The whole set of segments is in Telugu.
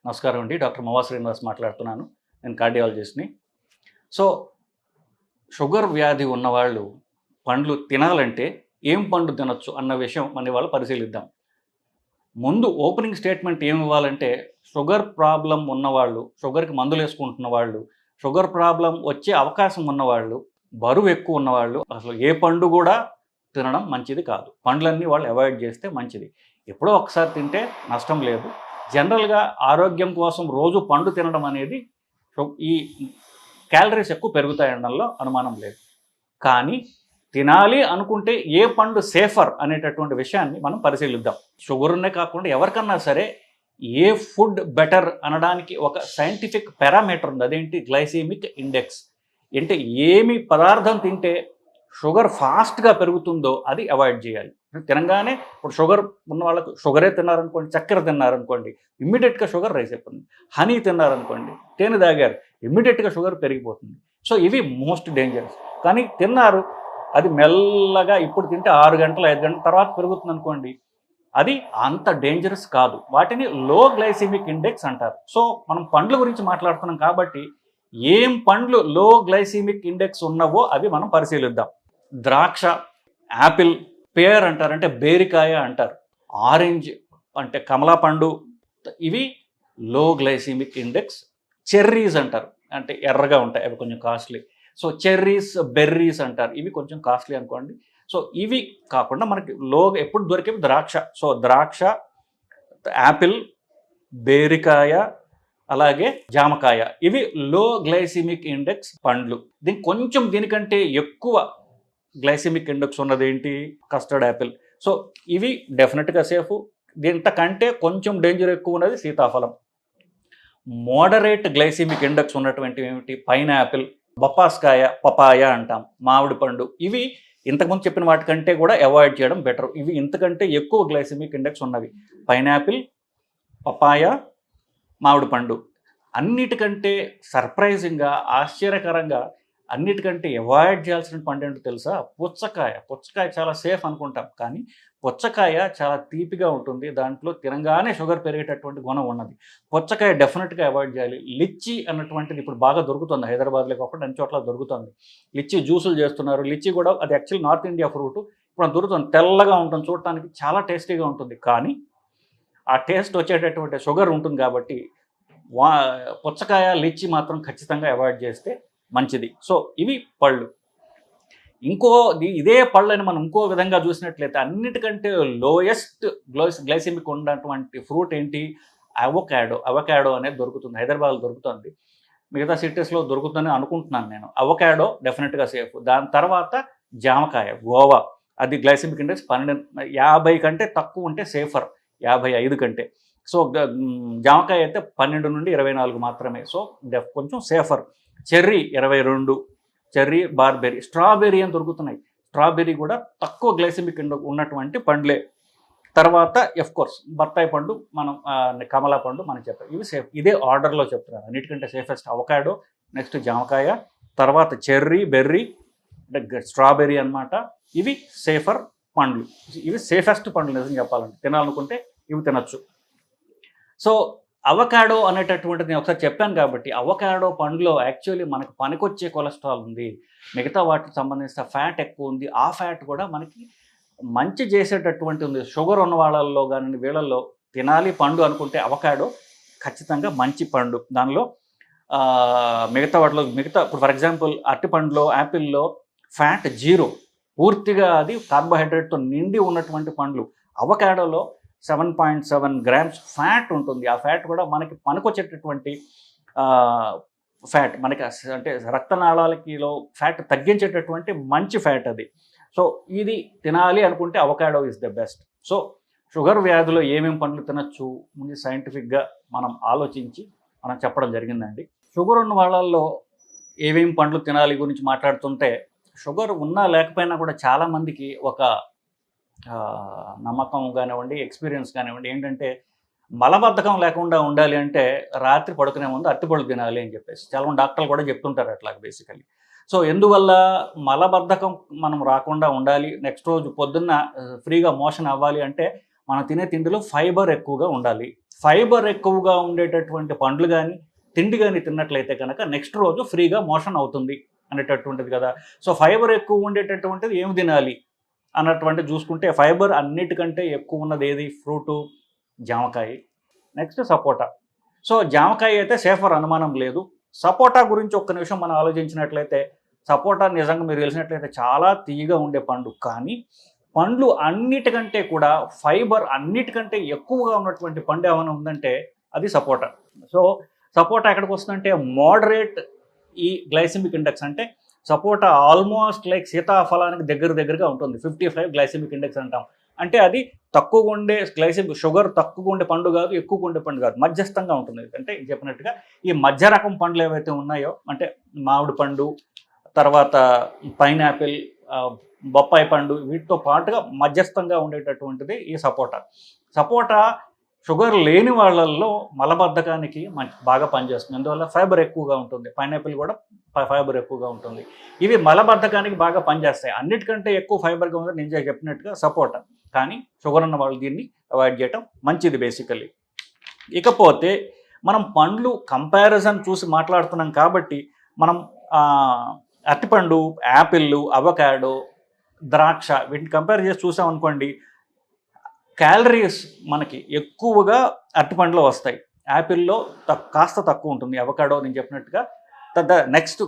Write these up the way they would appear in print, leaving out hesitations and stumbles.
నమస్కారం అండి. డాక్టర్ మవా శ్రీనివాస్ మాట్లాడుతున్నాను. నేను కార్డియాలజిస్ట్‌ని. సో, షుగర్ వ్యాధి ఉన్నవాళ్ళు పండ్లు తినాలంటే ఏం పండు తినొచ్చు అన్న విషయం మనం ఇవాళ పరిశీలిద్దాం. ముందు ఓపెనింగ్ స్టేట్మెంట్ ఏమి ఇవ్వాలంటే, షుగర్ ప్రాబ్లమ్ ఉన్నవాళ్ళు, షుగర్‌కి మందులేసుకుంటున్న వాళ్ళు, షుగర్ ప్రాబ్లమ్ వచ్చే అవకాశం ఉన్నవాళ్ళు, బరువు ఎక్కువ ఉన్నవాళ్ళు అసలు ఏ పండు కూడా తినడం మంచిది కాదు. పండ్లన్నీ వాళ్ళు అవాయిడ్ చేస్తే మంచిది. ఎప్పుడో ఒకసారి తింటే నష్టం లేదు. జనరల్గా ఆరోగ్యం కోసం రోజు పండు తినడం అనేది ఈ క్యాలరీస్ ఎక్కువ పెరుగుతాయనడంలో అనుమానం లేదు. కానీ తినాలి అనుకుంటే ఏ పండు సేఫర్ అనేటటువంటి విషయాన్ని మనం పరిశీలిద్దాం. షుగర్నే కాకుండా ఎవరికన్నా సరే ఏ ఫుడ్ బెటర్ అనడానికి ఒక సైంటిఫిక్ పారామీటర్ ఉంది. అదేంటి? Glycemic index. అంటే ఏమి పదార్థం తింటే షుగర్ ఫాస్ట్గా పెరుగుతుందో అది అవాయిడ్ చేయాలి. తినగానే ఇప్పుడు షుగర్ ఉన్న వాళ్ళకు షుగరే తిన్నారనుకోండి, చక్కెర తిన్నారనుకోండి, ఇమ్మీడియట్గా షుగర్ రైస్ అయిపోతుంది. హనీ తిన్నారనుకోండి, తేనె తాగారు, ఇమ్మీడియట్గా షుగర్ పెరిగిపోతుంది. సో ఇవి మోస్ట్ డేంజరస్. కానీ తిన్నారు, అది మెల్లగా ఇప్పుడు తింటే 6 గంటలు 5 గంటల తర్వాత పెరుగుతుంది అనుకోండి, అది అంత డేంజరస్ కాదు. వాటిని లో గ్లైసెమిక్ ఇండెక్స్ అంటారు. సో మనం పండ్ల గురించి మాట్లాడుతున్నాం కాబట్టి ఏం పండ్లు లో గ్లైసెమిక్ ఇండెక్స్ ఉన్నవో అవి మనం పరిశీలిద్దాం. ద్రాక్ష, యాపిల్, పేర్ అంటారు, అంటే బేరికాయ అంటారు, ఆరెంజ్ అంటే కమలా పండు, ఇవి లో గ్లైసెమిక్ ఇండెక్స్. చెర్రీస్ అంటారు, అంటే ఎర్రగా ఉంటాయి, అవి కొంచెం కాస్ట్లీ. సో చెర్రీస్, బెర్రీస్ అంటారు, ఇవి కొంచెం కాస్ట్లీ అనుకోండి. సో ఇవి కాకుండా మనకి ఎప్పుడు దొరికేవి ద్రాక్ష. సో ద్రాక్ష, యాపిల్, బేరికాయ, అలాగే జామకాయ, ఇవి లో గ్లైసెమిక్ ఇండెక్స్ పండ్లు. దీనికంటే ఎక్కువ గ్లైసెమిక్ ఇండెక్స్ ఉన్నది ఏంటి? Custard Apple. సో ఇవి డెఫినెట్గా సేఫ్. దీంతకంటే కొంచెం డేంజర్ ఎక్కువ ఉన్నది సీతాఫలం. మోడరేట్ గ్లైసెమిక్ ఇండెక్స్ ఉన్నటువంటి ఏమిటి? పైనాపిల్, బొప్పాస్కాయ, పపాయ అంటాం, మామిడి పండు. ఇవి ఇంతకుముందు చెప్పిన వాటికంటే కూడా అవాయిడ్ చేయడం బెటర్. ఇవి ఇంతకంటే ఎక్కువ గ్లైసెమిక్ ఇండెక్స్ ఉన్నవి. పైనాపిల్, పపాయ, మామిడి పండు. అన్నిటికంటే సర్ప్రైజింగ్గా, ఆశ్చర్యకరంగా అన్నిటికంటే అవాయిడ్ చేయాల్సిన పండు ఏంటో తెలుసా? పుచ్చకాయ. పుచ్చకాయ చాలా సేఫ్ అనుకుంటాం, కానీ పుచ్చకాయ చాలా తీపిగా ఉంటుంది. దాంట్లో తినగానే షుగర్ పెరిగేటటువంటి గుణం ఉన్నది. పుచ్చకాయ డెఫినెట్గా అవాయిడ్ చేయాలి. లిచ్చి అన్నటువంటిది ఇప్పుడు బాగా దొరుకుతుంది, హైదరాబాద్లో కాకుండా అన్ని చోట్ల దొరుకుతుంది. లిచ్చి జ్యూసులు చేస్తున్నారు. లిచ్చి కూడా అది యాక్చువల్లీ నార్త్ ఇండియా ఫ్రూట్. ఇప్పుడు దొరుకుతుంది, తెల్లగా ఉంటుంది, చూడటానికి చాలా టేస్టీగా ఉంటుంది. కానీ ఆ టేస్ట్ వచ్చేటటువంటి షుగర్ ఉంటుంది కాబట్టి పుచ్చకాయ, లిచ్చి మాత్రం ఖచ్చితంగా అవాయిడ్ చేస్తే మంచిది. సో ఇవి పళ్ళు. ఇదే పళ్ళని మనం ఇంకో విధంగా చూసినట్లయితే అన్నిటికంటే లోయెస్ట్ గ్లైసెమిక్ ఉన్నటువంటి ఫ్రూట్ ఏంటి? అవకాడో. అవకాడో అనేది దొరుకుతుంది, హైదరాబాద్లో దొరుకుతుంది, మిగతా సిటీస్లో దొరుకుతుందని అనుకుంటున్నాను నేను. అవకాడో డెఫినెట్గా సేఫ్. దాని తర్వాత జామకాయ, గోవా. అది గ్లైసెమిక్ ఇండెక్స్ 12, 50 కంటే తక్కువ ఉంటే సేఫర్, 55 కంటే. సో జామకాయ అయితే 12 నుండి 24 మాత్రమే. సో కొంచెం safer. Cherry 22, cherry, barberry, strawberry అని దొరుకుతున్నాయి. స్ట్రాబెర్రీ కూడా తక్కువ గ్లైసెమిక్ ఉన్నటువంటి పండ్లే. తర్వాత కోర్స్ బత్తాయి పండు, మనం కమలా పండు మనం చెప్పాం, ఇవి సేఫ్. ఇదే ఆర్డర్లో చెప్తున్నారు. అన్నిటికంటే సేఫెస్ట్ అవకాడో, నెక్స్ట్ జామకాయ, తర్వాత చెర్రీ, బెర్రీ, అంటే స్ట్రాబెర్రీ అనమాట. ఇవి సేఫర్ పండ్లు, ఇవి సేఫెస్ట్ పండ్లు నిజం చెప్పాలంటే. తినాలనుకుంటే ఇవి తినచ్చు. సో అవకాడో అనేటటువంటిది నేను ఒకసారి చెప్పాను కాబట్టి, అవకాడో పండులో యాక్చువల్లీ మనకు పనికొచ్చే కొలెస్ట్రాల్ ఉంది, మిగతా వాటికి సంబంధించిన ఫ్యాట్ ఎక్కువ ఉంది. ఆ ఫ్యాట్ కూడా మనకి మంచి చేసేటటువంటి ఉంది. షుగర్ ఉన్న వాళ్ళల్లో కానీ వీళ్ళల్లో తినాలి పండు అనుకుంటే అవకాడో ఖచ్చితంగా మంచి పండు. దానిలో మిగతా వాటిలో ఇప్పుడు ఫర్ ఎగ్జాంపుల్ అరటిపండులో, యాపిల్లో ఫ్యాట్ 0, పూర్తిగా అది కార్బోహైడ్రేట్తో నిండి ఉన్నటువంటి పండ్లు. అవకాడోలో 7.7 గ్రామ్స్ ఫ్యాట్ ఉంటుంది. ఆ ఫ్యాట్ కూడా మనకి పనికొచ్చేటటువంటి ఫ్యాట్, మనకి అంటే రక్తనాళాలకిలో ఫ్యాట్ తగ్గించేటటువంటి మంచి ఫ్యాట్ అది. సో ఇది తినాలి అనుకుంటే avocado is the best. So sugar వ్యాధిలో ఏమేమి పండ్లు తినచ్చు ముందు సైంటిఫిక్గా మనం ఆలోచించి మనం చెప్పడం జరిగిందండి. షుగర్ ఉన్న వాళ్ళల్లో ఏమేమి పండ్లు తినాలి గురించి మాట్లాడుతుంటే, షుగర్ ఉన్నా లేకపోయినా కూడా చాలామందికి ఒక నమ్మకం కానివ్వండి, ఎక్స్పీరియన్స్ కానివ్వండి, ఏంటంటే మలబద్ధకం లేకుండా ఉండాలి అంటే రాత్రి పడుకునే ముందు అరటిపళ్ళు తినాలి అని చెప్పేసి చాలామంది డాక్టర్లు కూడా చెప్తుంటారు అట్లా బేసికలీ. సో ఎందువల్ల మలబద్ధకం మనం రాకుండా ఉండాలి, నెక్స్ట్ రోజు పొద్దున్న ఫ్రీగా మోషన్ అవ్వాలి అంటే మనం తినే తిండిలో ఫైబర్ ఎక్కువగా ఉండాలి. ఫైబర్ ఎక్కువగా ఉండేటటువంటి పండ్లు కానీ తిండి కానీ తిన్నట్లయితే కనుక నెక్స్ట్ రోజు ఫ్రీగా మోషన్ అవుతుంది అనేటటువంటిది కదా. సో ఫైబర్ ఎక్కువ ఉండేటటువంటిది ఏమి తినాలి అన్నటువంటి చూసుకుంటే ఫైబర్ అన్నిటికంటే ఎక్కువ ఉన్నది ఏది? ఫ్రూటు, జామకాయ, నెక్స్ట్ సపోటా. సో జామకాయ అయితే సేఫర్, అనుమానం లేదు. సపోటా గురించి ఒక్క నిమిషం మనం ఆలోచించినట్లయితే సపోటా నిజంగా మీరు తెలిసినట్లయితే చాలా తీయగా ఉండే పండు, కానీ పండ్లు అన్నిటికంటే కూడా ఫైబర్ అన్నిటికంటే ఎక్కువగా ఉన్నటువంటి పండు ఏమైనా ఉందంటే అది సపోటా. సో సపోటా ఎక్కడికి వస్తుందంటే మోడరేట్ ఈ గ్లైసెమిక్ ఇండెక్స్, అంటే సపోటా ఆల్మోస్ట్ లైక్ సీతాఫలానికి దగ్గరగా ఉంటుంది. 55 గ్లైసెమిక్ ఇండెక్స్ అంటాం. అంటే అది తక్కువగా ఉండే గ్లైసెమిక్ షుగర్ తక్కువగా ఉండే పండు కాదు, ఎక్కువగా ఉండే పండు కాదు, మధ్యస్థంగా ఉంటుంది. అంటే చెప్పినట్టుగా ఈ మధ్య రకం పండ్లు ఏవైతే ఉన్నాయో, అంటే మామిడి పండు, తర్వాత పైనాపిల్, బొప్పాయి పండు, వీటితో పాటుగా మధ్యస్థంగా ఉండేటటువంటిది ఈ సపోటా. సపోటా షుగర్ లేని వాళ్ళల్లో మలబద్ధకానికి బాగా పనిచేస్తుంది, అందువల్ల ఫైబర్ ఎక్కువగా ఉంటుంది. పైనాపిల్ కూడా ఫైబర్ ఎక్కువగా ఉంటుంది. ఇవి మలబద్ధకానికి బాగా పనిచేస్తాయి. అన్నిటికంటే ఎక్కువ ఫైబర్గా ఉంది నేను చెప్పినట్టుగా సపోటా, కానీ షుగర్ ఉన్న వాళ్ళు దీన్ని అవాయిడ్ చేయటం మంచిది బేసికల్లీ. ఇకపోతే మనం పండ్లు కంపారిజన్ చూసి మాట్లాడుతున్నాం కాబట్టి మనం అరటిపండు, యాపిళ్ళు, అవకాడో, ద్రాక్ష వీటిని కంపేర్ చేసి చూసామనుకోండి, క్యాలరీస్ మనకి ఎక్కువగా అరటిపండులో వస్తాయి. యాపిల్లో కాస్త తక్కువ ఉంటుంది. అవకాడో నేను చెప్పినట్టుగా నెక్స్ట్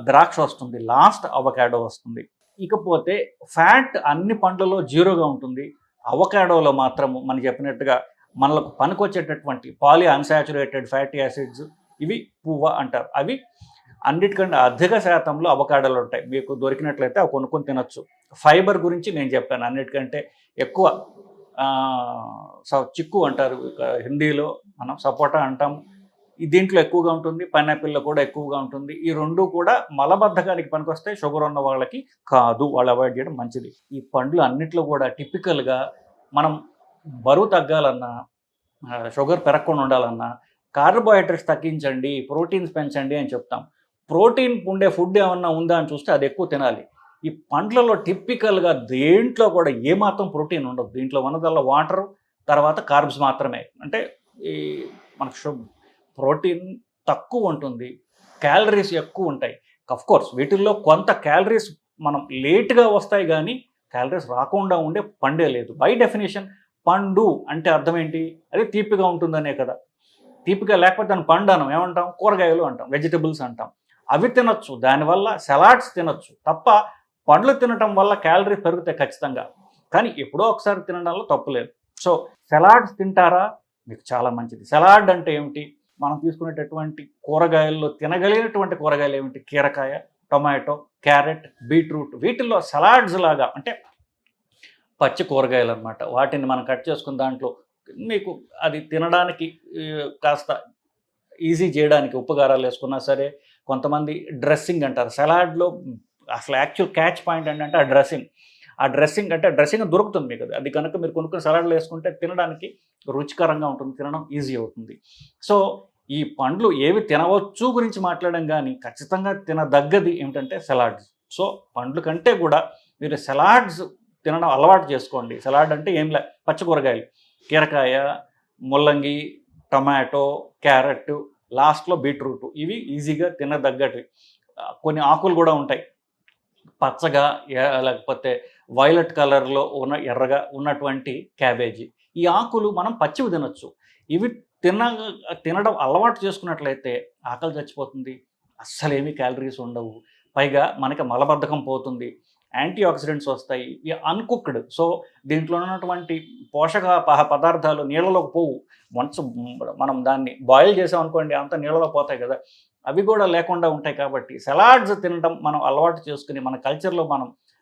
ద్రాక్ష వస్తుంది, లాస్ట్ అవకాడో వస్తుంది. ఇకపోతే ఫ్యాట్ అన్ని పండ్లలో జీరోగా ఉంటుంది. అవకాడోలో మాత్రము మనం చెప్పినట్టుగా మనకు పనికొచ్చేటటువంటి పాలీ అన్సాచురేటెడ్ ఫ్యాటీ యాసిడ్స్, ఇవి పువ్వ అంటారు, అవి అన్నిటికంటే అధిక శాతంలో అవకాడోలు ఉంటాయి. మీకు దొరికినట్లయితే అవి కొనుక్కొని తినొచ్చు. ఫైబర్ గురించి నేను చెప్పాను, అన్నిటికంటే ఎక్కువ చిక్కు అంటారు హిందీలో, మనం సపోటా అంటాం, దీంట్లో ఎక్కువగా ఉంటుంది. పైనాపిల్లో కూడా ఎక్కువగా ఉంటుంది. ఈ రెండు కూడా మలబద్ధకానికి పనికొస్తాయి, షుగర్ ఉన్న వాళ్ళకి కాదు, వాళ్ళు అవాయిడ్ చేయడం మంచిది. ఈ పండ్లు అన్నిట్లో కూడా టిపికల్గా మనం బరువు తగ్గాలన్నా, షుగర్ పెరగకుండా ఉండాలన్నా కార్బోహైడ్రేట్స్ తగ్గించండి, ప్రోటీన్స్ పెంచండి అని చెప్తాం. ప్రోటీన్ ఉండే ఫుడ్ ఏమన్నా ఉందా అని చూస్తే అది ఎక్కువ తినాలి. ఈ పండ్లలో టిపికల్గా దేంట్లో కూడా ఏమాత్రం ప్రోటీన్ ఉండదు. దీంట్లో ఉన్నదల్లా వాటర్, తర్వాత కార్బ్స్ మాత్రమే. అంటే ఈ మనకు ప్రోటీన్ తక్కువ ఉంటుంది, క్యాలరీస్ ఎక్కువ ఉంటాయి. కోర్స్ వీటిల్లో కొంత క్యాలరీస్ మనం లేట్గా వస్తాయి, కానీ క్యాలరీస్ రాకుండా ఉండే పండే లేదు. బై డెఫినేషన్ పండు అంటే అర్థం ఏంటి? అది తీపిగా ఉంటుందనే కదా. తీపిగా లేకపోతే దాన్ని పండు అనం, ఏమంటాం? కూరగాయలు అంటాం, వెజిటబుల్స్ అంటాం. అవి తినొచ్చు, దానివల్ల సలాడ్స్ తినొచ్చు తప్ప పండ్లు తినటం వల్ల క్యాలరీస్ పెరుగుతాయి ఖచ్చితంగా, కానీ ఎప్పుడో ఒకసారి తినడంలో తప్పు లేదు. సో సలాడ్స్ తింటారా? మీకు చాలా మంచిది. సలాడ్ అంటే ఏమిటి? మనం తీసుకునేటటువంటి కూరగాయల్లో తినగలిగినటువంటి కూరగాయలు ఏమిటి? కీరకాయ, టొమాటో, క్యారెట్, బీట్రూట్, వీటిల్లో సలాడ్స్ లాగా అంటే పచ్చి కూరగాయలు అనమాట. వాటిని మనం కట్ చేసుకున్న దాంట్లో మీకు అది తినడానికి కాస్త ఈజీ చేయడానికి ఉప్పు కారాలు వేసుకున్నా సరే, కొంతమంది డ్రెస్సింగ్ అంటారు సలాడ్లో. అసలు యాక్చువల్ క్యాచ్ పాయింట్ ఏంటంటే ఆ డ్రెస్సింగ్ అంటే డ్రెస్సింగ్ దొరుకుతుంది మీకు, అది కనుక మీరు కొనుక్కుని సలాడ్లు వేసుకుంటే తినడానికి రుచికరంగా ఉంటుంది, తినడం ఈజీ అవుతుంది. సో ఈ పండ్లు ఏవి తినవచ్చు గురించి మాట్లాడడం, కానీ ఖచ్చితంగా తినదగ్గది ఏమిటంటే సలాడ్స్. సో పండ్లు కంటే కూడా మీరు సలాడ్స్ తినడం అలవాటు చేసుకోండి. సలాడ్ అంటే ఏం లే, పచ్చి కూరగాయలు, కీరకాయ, ముల్లంగి, టొమాటో, క్యారెట్, లాస్ట్లో బీట్రూట్, ఇవి ఈజీగా తినదగ్గటివి. కొన్ని ఆకులు కూడా ఉంటాయి పచ్చగా, లేకపోతే వైలెట్ కలర్లో ఎర్రగా ఉన్నటువంటి క్యాబేజీ. ఈ ఆకులు మనం పచ్చివి తినొచ్చు. ఇవి తినడం అలవాటు చేసుకున్నట్లయితే ఆకలి చచ్చిపోతుంది, అస్సలేమీ క్యాలరీస్ ఉండవు, పైగా మనకి మలబద్ధకం పోతుంది, యాంటీ ఆక్సిడెంట్స్ వస్తాయి. ఇవి అన్కుక్డ్, సో దీంట్లో ఉన్నటువంటి పోషక పదార్థాలు నీళ్ళలోకి పోవు. వన్స్ మనం దాన్ని బాయిల్ చేసామనుకోండి అంతా నీళ్ళలో పోతాయి కదా, అవి కూడా లేకుండా ఉంటాయి. కాబట్టి సలాడ్స్ తినడం మనం అలవాటు చేసుకుని మన కల్చర్లో,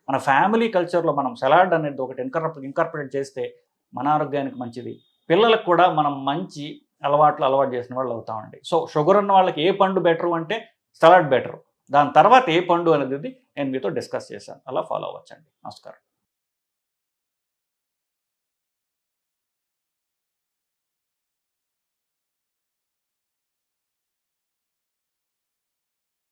మన ఫ్యామిలీ కల్చర్లో మనం సలాడ్ అనేది ఒకటి ఇంకార్పొరేట్ చేస్తే మన ఆరోగ్యానికి మంచిది. పిల్లలకు కూడా మనం మంచి అలవాటు చేసిన వాళ్ళు అవుతామండి. సో షుగర్ ఉన్న వాళ్ళకి ఏ పండు బెటరు అంటే సలాడ్ బెటరు. దాని తర్వాత ఏ పండు అనేది నేను మీతో డిస్కస్ చేశాను, అలా ఫాలో అవ్వచ్చండి. నమస్కారం.